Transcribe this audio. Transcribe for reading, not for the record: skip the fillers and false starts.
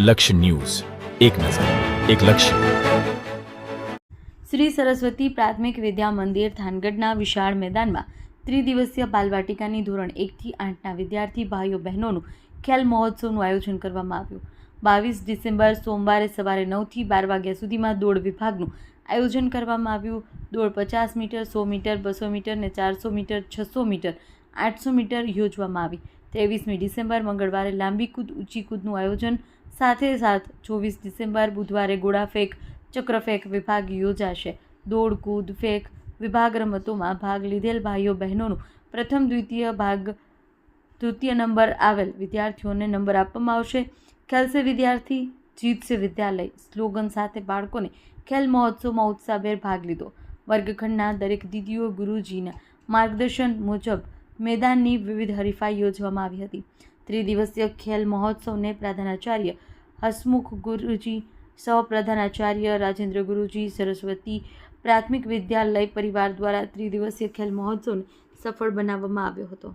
લક્ષ્ય ન્યૂઝ, એક નજર, એક લક્ષ્ય. શ્રી સરસ્વતી પ્રાથમિક વિદ્યા મંદિર થાનગઢના વિશાળ મેદાનમાં ત્રિદિવસીય બાલવાટિકાની ધોરણ 1 થી 8ના વિદ્યાર્થી ભાઈઓ બહેનોનું ખેલ મહોત્સવનું આયોજન કરવામાં આવ્યું. 22 ડિસેમ્બર સોમવારે સવારે 9 થી 12 વાગ્યા સુધીમાં દોડ વિભાગનું આયોજન કરવામાં આવ્યું. દોડ 50 મીટર, 100 મીટર, 200 મીટર ને 400 મીટર, 600 મીટર, 800 મીટર યોજવામાં આવી. 23મી ડિસેમ્બર મંગળવારે લાંબી કૂદ, ઊંચી કૂદનું આયોજન સાથે 24 ડિસેમ્બર બુધવારે ગોળાફેંક, ચક્રફેંક વિભાગ યોજાશે. દોડ, કૂદ, ફેંક વિભાગ રમતોમાં ભાગ લીધેલ ભાઈઓ બહેનોનું પ્રથમ તૃતીય નંબર આવેલ વિદ્યાર્થીઓને નંબર આપવામાં આવશે. ખેલ સે વિદ્યાર્થી જીત સે વિદ્યાલય સ્લોગન સાથે બાળકોને ખેલ મહોત્સવમાં ઉત્સાહભેર ભાગ લીધો. વર્ગખંડના દરેક દીદીઓ ગુરુજીના માર્ગદર્શન મુજબ મેદાનની વિવિધ હરીફાઈ યોજવામાં આવી હતી. ત્રિદિવસીય ખેલ મહોત્સવને પ્રધાનાચાર્ય હસમુખ ગુરુજી, સહ પ્રધાનાચાર્ય રાજેન્દ્ર ગુરુજી, સરસ્વતી પ્રાથમિક વિદ્યાલય પરિવાર દ્વારા ત્રિદિવસીય ખેલ મહોત્સવને સફળ બનાવવામાં આવ્યો હતો.